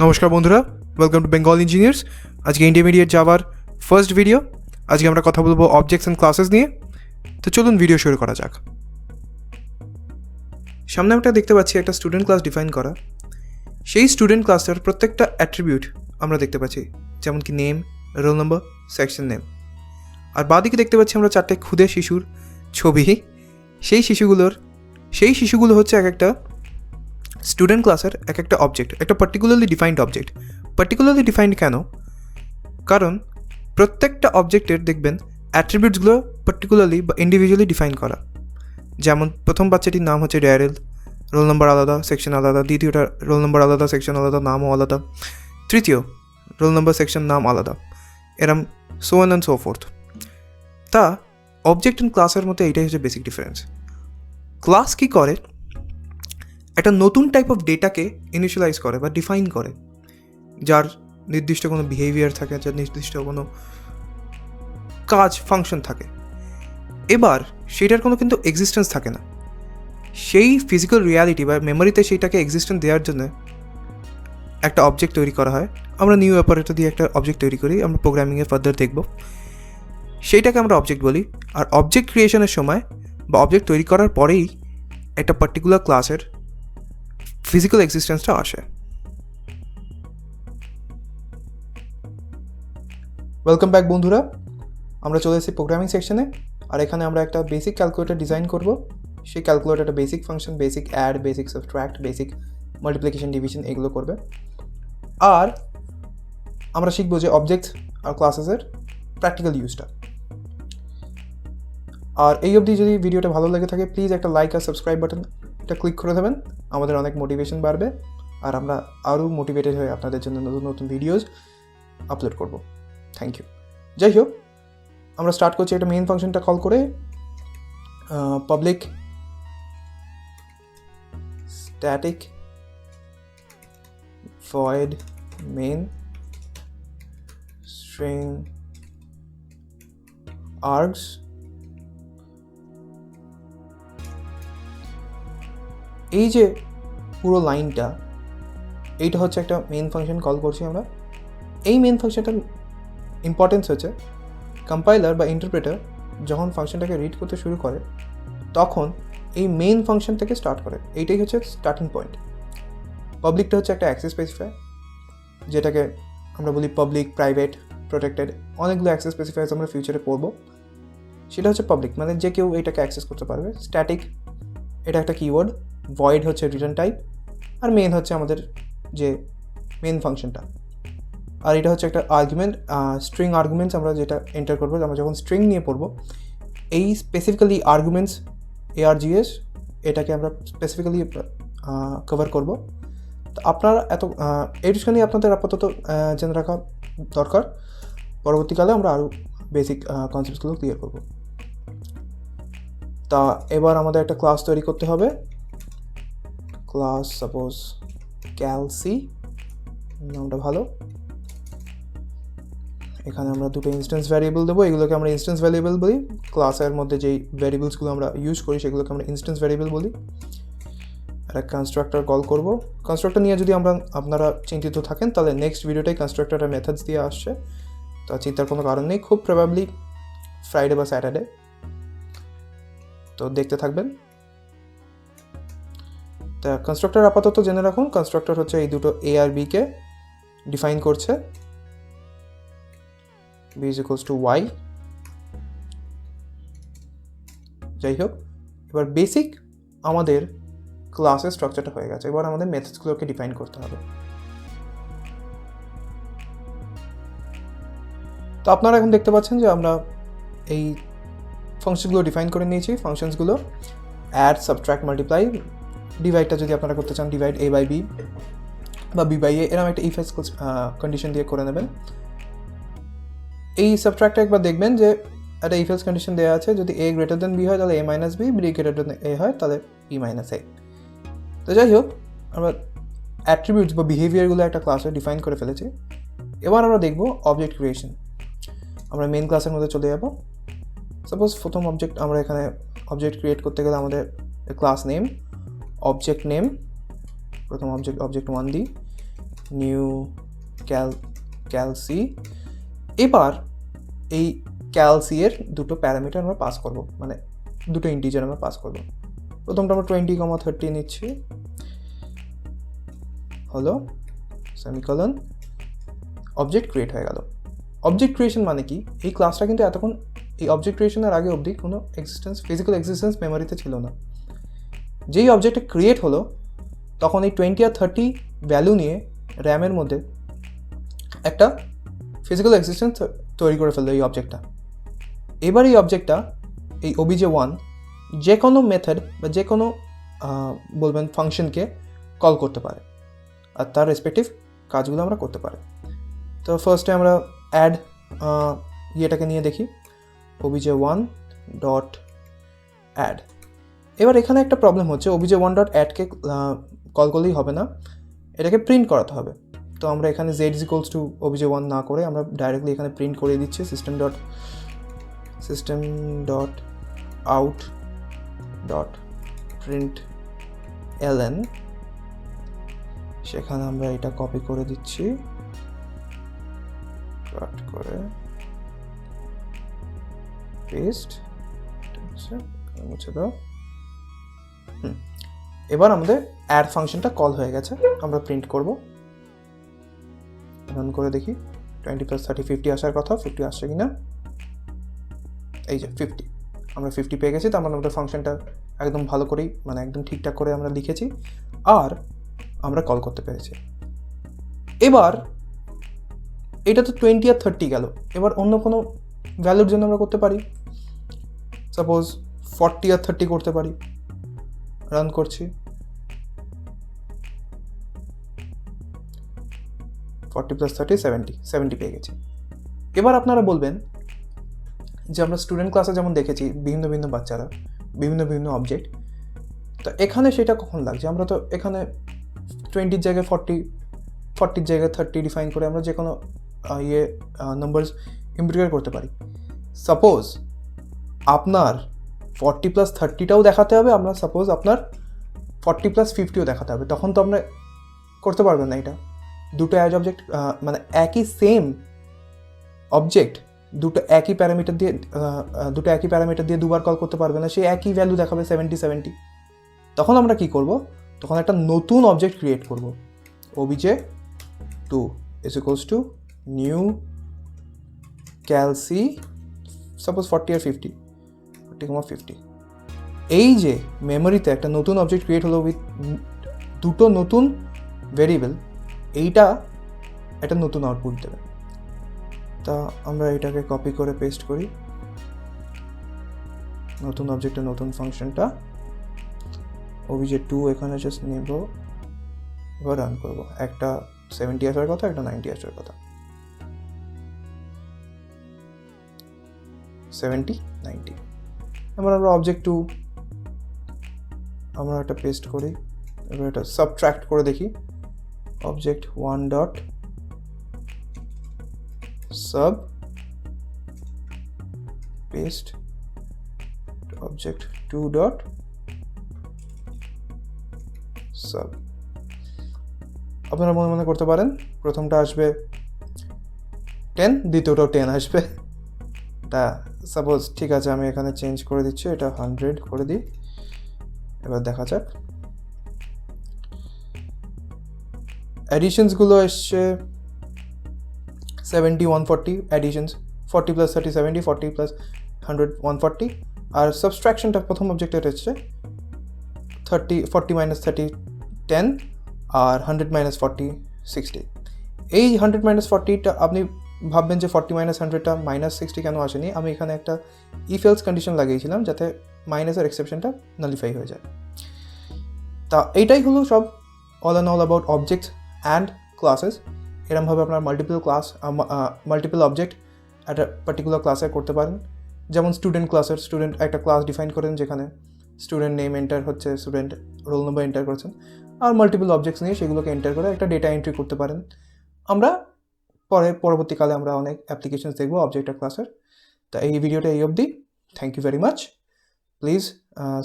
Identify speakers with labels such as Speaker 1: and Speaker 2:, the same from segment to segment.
Speaker 1: নমস্কার বন্ধুরা, welcome to Bengal engineers. আজকে ইন্টারমিডিয়েট যাওয়ার ফার্স্ট ভিডিও। আজকে আমরা কথা বলবো অবজেক্টস অ্যান্ড ক্লাসেস নিয়ে। তো চলুন ভিডিও শুরু করা যাক। সামনে আমরা দেখতে পাচ্ছি একটা স্টুডেন্ট ক্লাস ডিফাইন করা। সেই স্টুডেন্ট ক্লাসটার প্রত্যেকটা অ্যাট্রিবিউট আমরা দেখতে পাচ্ছি, যেমন কি name, roll number, section name. আর বাঁদিকে দেখতে পাচ্ছি আমরা 4টে ক্ষুদে শিশুর ছবি। সেই শিশুগুলো হচ্ছে এক একটা স্টুডেন্ট ক্লাসের এক একটা অবজেক্ট, একটা particularly defined object. Particularly defined কেন? কারণ প্রত্যেকটা অবজেক্টের দেখবেন অ্যাট্রিবিউটসগুলো পার্টিকুলারলি বা ইন্ডিভিজুয়ালি ডিফাইন করা। যেমন প্রথম বাচ্চাটির নাম হচ্ছে ড্যারেল, রোল নম্বর আলাদা, সেকশন আলাদা। দ্বিতীয়টা রোল নম্বর আলাদা, সেকশন আলাদা, নামও আলাদা। তৃতীয় রোল নম্বর, সেকশন, নাম আলাদা। এরম so on and so fourth. তা অবজেক্ট অ্যান্ড ক্লাসের মধ্যে এইটাই হচ্ছে বেসিক ডিফারেন্স। ক্লাস কী করে? একটা নতুন টাইপ অফ ডেটাকে ইনিশিয়ালাইজ করে বা ডিফাইন করে, যার নির্দিষ্ট কোনো বিহেভিয়ার থাকে, যার নির্দিষ্ট কোনো কাজ, ফাংশন থাকে। এবার সেটার কোনো কিন্তু এক্সিস্টেন্স থাকে না। সেই ফিজিক্যাল রিয়ালিটি বা মেমোরিতে সেইটাকে এক্সিস্টেন্স দেওয়ার জন্য একটা অবজেক্ট তৈরি করা হয়। আমরা নিউ অপারেটর দিয়ে একটা অবজেক্ট তৈরি করি, আমরা প্রোগ্রামিংয়ে ফার্দার দেখব। সেইটাকে আমরা অবজেক্ট বলি। আর অবজেক্ট ক্রিয়েশনের সময় বা অবজেক্ট তৈরি করার পরেই একটা পার্টিকুলার ক্লাসের ফিজিক্যাল এক্সিস্টেন্সটা আসে। ওয়েলকাম ব্যাক বন্ধুরা, আমরা চলে এসেছি প্রোগ্রামিং সেকশনে। আর এখানে আমরা একটা বেসিক ক্যালকুলেটর ডিজাইন করব। সেই ক্যালকুলেটরটা basic function, basic add, basic subtract, basic multiplication, division এগুলো করবে। আর আমরা শিখবো যে অবজেক্টস আর ক্লাসেসের প্র্যাকটিক্যাল ইউজটা। আর এই অবধি যদি ভিডিওটা ভালো লেগে থাকে, প্লিজ একটা লাইক আর সাবস্ক্রাইব বাটনটা ক্লিক করে দেবেন। আমাদের অনেক মোটিভেশন বাড়বে আর আমরা আরও মোটিভেটেড হয়ে আপনাদের জন্য নতুন নতুন ভিডিওস আপলোড করব। Thank you. যাই হোক, আমরা স্টার্ট করছি একটা মেইন ফাংশনটা কল করে। Public static void main string args এই যে পুরো লাইনটা, এইটা হচ্ছে একটা মেইন ফাংশন কল করছি আমরা। এই মেইন ফাংশনটার ইম্পর্টেন্স হচ্ছে কম্পাইলার বা ইন্টারপ্রেটার যখন ফাংশনটাকে রিড করতে শুরু করে তখন এই মেইন ফাংশন থেকে স্টার্ট করে। এইটাই হচ্ছে স্টার্টিং পয়েন্ট। পাবলিকটা হচ্ছে একটা অ্যাক্সেস স্পেসিফায়ার, যেটাকে আমরা বলি পাবলিক, প্রাইভেট, প্রোটেক্টেড। অনেকগুলো অ্যাক্সেস স্পেসিফায়ার্স আমরা ফিউচারে পড়বো। সেটা হচ্ছে পাবলিক, মানে যে কেউ এটাকে অ্যাক্সেস করতে পারবে। স্ট্যাটিক, এটা একটা কিওয়ার্ড। ভয়েড হচ্ছে রিটার্ন টাইপ। আর মেইন হচ্ছে আমাদের যে মেইন ফাংশনটা। আর এটা হচ্ছে একটা আর্গুমেন্ট, স্ট্রিং আর্গুমেন্টস আমরা যেটা এন্টার করবো। আমরা যখন স্ট্রিং নিয়ে পড়বো, এই স্পেসিফিক্যালি আর্গুমেন্টস, ARGS, এটাকে আমরা স্পেসিফিক্যালি কভার করবো। তো আপনারা এইটুখানি আপনাদের আপাতত জেনে রাখা দরকার। পরবর্তীকালে আমরা আরও বেসিক কনসেপ্টসগুলো ক্লিয়ার করব। তা এবার আমাদের একটা ক্লাস তৈরি করতে হবে। ক্লাস সাপোজ ক্যালসি, নামটা ভালো। এখানে আমরা দুটো ইনস্ট্যান্স ভ্যারিয়েবল দেবো। এগুলোকে আমরা ইনস্ট্যান্স ভ্যারিয়েবল বলি। ক্লাসের মধ্যে যেই ভ্যারিয়েবলসগুলো আমরা ইউজ করি সেগুলোকে আমরা ইনস্ট্যান্স ভ্যারিয়েবল বলি। একটা কনস্ট্রাক্টর কল করব। কনস্ট্রাক্টর নিয়ে যদি আপনারা চিন্তিত থাকেন, তাহলে নেক্সট ভিডিওটাই কনস্ট্রাক্টরের মেথডস দিয়ে আসছে। তো চিন্তার কোনো কারণ নেই, খুব প্রবাবলি ফ্রাইডে বা স্যাটারডে। তো দেখতে থাকবেন। তা কনস্ট্রাক্টর আপাতত জেনে রাখুন। কনস্ট্রাক্টর হচ্ছে এই দুটো A আর B কে ডিফাইন করছে। B is equals to y। যাই হোক, এবার বেসিক আমাদের ক্লাসের স্ট্রাকচারটা হয়ে গেছে। এবার আমাদের মেথডসগুলোকে ডিফাইন করতে হবে। তো আপনারা এখন দেখতে পাচ্ছেন যে আমরা এই ফাংশনগুলো ডিফাইন করে নিয়েছি। ফাংশনসগুলো অ্যাড, সাবট্র্যাক্ট, মাল্টিপ্লাই। ডিভাইডটা যদি আপনারা করতে চান, ডিভাইড A by B বা B by A, এরকম একটা ইফ এলস কন্ডিশন দিয়ে করে নেবেন। এই সাবট্র্যাক্টটা একবার দেখবেন যে একটা ইফ এলস কন্ডিশন দেওয়া আছে, যদি A greater than B হয় তাহলে A minus B, B greater than A হয় তাহলে B minus A। তো যাই হোক, আমরা অ্যাট্রিবিউটস বা বিহেভিয়ারগুলো একটা ক্লাসে ডিফাইন করে ফেলেছি। এবার আমরা দেখব অবজেক্ট ক্রিয়েশন। আমরা মেইন ক্লাসের মধ্যে চলে যাব। সাপোজ প্রথম অবজেক্ট, আমরা এখানে অবজেক্ট ক্রিয়েট করতে গেলে আমাদের ক্লাস নেম, অবজেক্ট নেম, প্রথম অবজেক্ট 1 দিই। নিউ ক্যালসি। এবার এই ক্যালসি এর দুটো প্যারামিটার আমরা পাস করব, মানে দুটো ইন্টিজার আমরা পাস করব। প্রথমটা আমরা 20,30 নিচ্ছি, হলো সেমিকলন, অবজেক্ট ক্রিয়েট হয়ে গেল। অবজেক্ট ক্রিয়েশন মানে কি, এই ক্লাসটা কিন্তু এতক্ষণ এই অবজেক্ট ক্রিয়েশনের আগে অবধি কোনো ফিজিক্যাল এক্সিস্টেন্স মেমোরিতে ছিল না। যেই অবজেক্টটা ক্রিয়েট হলো তখন এই 20 আর 30 ভ্যালু নিয়ে র্যামের মধ্যে একটা ফিজিক্যাল এক্সিস্টেন্স তৈরি করে ফেললো এই অবজেক্টটা। এবার এই অবজেক্টটা এই obj1 যে কোনো মেথড বা যে কোনো বলবেন ফাংশনকে কল করতে পারে, আর তার রেসপেক্টিভ কাজগুলো আমরা করতে পারি। তো ফার্স্টে আমরা অ্যাড ইয়েটাকে নিয়ে দেখি, obj1 ডট অ্যাড। এবার এখানে একটা প্রবলেম হচ্ছে, obj1 ডট অ্যাডকে কল করলেই হবে না, এটাকে প্রিন্ট করাতে হবে। তো আমরা এখানে z is equals to obj1 না করে আমরা ডাইরেক্টলি এখানে প্রিন্ট করে দিচ্ছি system dot out dot print ln। সেখানে আমরা এটা কপি করে দিচ্ছি, কাট করে পেস্ট, মুছে দাও। এবার আমাদের অ্যাড ফাংশনটা কল হয়ে গেছে, আমরা প্রিন্ট করব। রান করে দেখি 20 + 30 50 আসার কথা, 50 আসছে কিনা। এই যে 50, আমরা 50 পেয়ে গেছি। তার মানে আমাদের ফাংশনটা একদম ভালো করেই, মানে একদম ঠিকঠাক করে আমরা লিখেছি আর আমরা কল করতে পেরেছি। এবার এটা তো 20 আর 30 গেল, এবার অন্য কোনো ভ্যালুর জন্য আমরা করতে পারি, সাপোজ 40 আর 30 করতে পারি। রান করছি, 40 + 30 70 পেয়ে গেছি। এবার আপনারা বলবেন যে আমরা স্টুডেন্ট ক্লাসে যেমন দেখেছি বিভিন্ন বিভিন্ন বাচ্চারা বিভিন্ন বিভিন্ন অবজেক্ট, তো এখানে সেটা কখন লাগছে? আমরা তো এখানে 20 জায়গায় 40 জায়গায় 30 ডিফাইন করে আমরা যে কোনো নাম্বারস ইমপ্লিমেন্ট করতে পারি। সাপোজ আপনার 40 + 30টাও দেখাতে হবে, আমরা সাপোজ আপনার 40 + 50ও দেখাতে হবে, তখন তো আমরা করতে পারবেন না। এটা দুটো অবজেক্ট, মানে একই সেম অবজেক্ট দুটো একই প্যারামিটার দিয়ে দুবার কল করতে পারবে না, সেই একই ভ্যালু দেখাবে 70। তখন আমরা কি করব? তখন একটা নতুন অবজেক্ট ক্রিয়েট করব, obj2 is equals to new calci, suppose 40 আর 50, 40,50। এই যে মেমোরিতে একটা নতুন অবজেক্ট ক্রিয়েট হলো উইথ দুটো নতুন ভেরিয়েবল, এইটা একটা নতুন আউটপুট দেবে। তা আমরা এটাকে কপি করে পেস্ট করি, নতুন অবজেক্টের নতুন ফাংশনটা obj2 এখানে জাস্ট নেব, এবার রান করবো। একটা 70 আসার কথা, একটা 90 আসার কথা, 70 90। এবার আমরা obj2 আমরা এটা পেস্ট করি, এবার এটা সাবট্রাক্ট করে দেখি, obj1 dot sub paste obj2 dot sub। আপনারা মনে মনে করতে পারেন প্রথমটা আসবে 10, দ্বিতীয়টাও 10 আসবে। তা সাপোজ ঠিক আছে, আমি এখানে চেঞ্জ করে দিচ্ছি, এটা 100 করে দিই। এবার দেখা যাক অ্যাডিশনসগুলো এসছে 70 140 additions, 40 + 30 70, 40 + 100 140। আর সাবস্ট্রাকশনটা প্রথম অবজেক্টের হচ্ছে 40 - 30 10 আর 100 - 40 60। এই 100 - 40টা আপনি ভাববেন যে 40 - 100টা -60 কেন আসেনি, আমি এখানে একটা ইফ এলস কন্ডিশন লাগিয়েছিলাম যাতে মাইনাসের এক্সেপশনটা নালিফাই হয়ে যায়। তা এইটাই হলো সব all and all about objects and classes. এরমভাবে আপনার মাল্টিপল অবজেক্ট একটা পার্টিকুলার ক্লাসে করতে পারেন। যেমন স্টুডেন্ট একটা ক্লাস ডিফাইন করেন যেখানে স্টুডেন্ট নেম এন্টার হচ্ছে, স্টুডেন্ট রোল নাম্বার এন্টার করছেন, আর মাল্টিপল অবজেক্টস নিয়ে সেগুলোকে এন্টার করে একটা ডেটা এন্ট্রি করতে পারেন। আমরা পরবর্তীকালে আমরা অনেক অ্যাপ্লিকেশনস দেখবো অবজেক্ট আর ক্লাসের। তা এই ভিডিওটা এই অবধি। Thank you very much. Please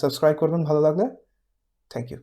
Speaker 1: subscribe করবেন ভালো লাগলে। Thank you.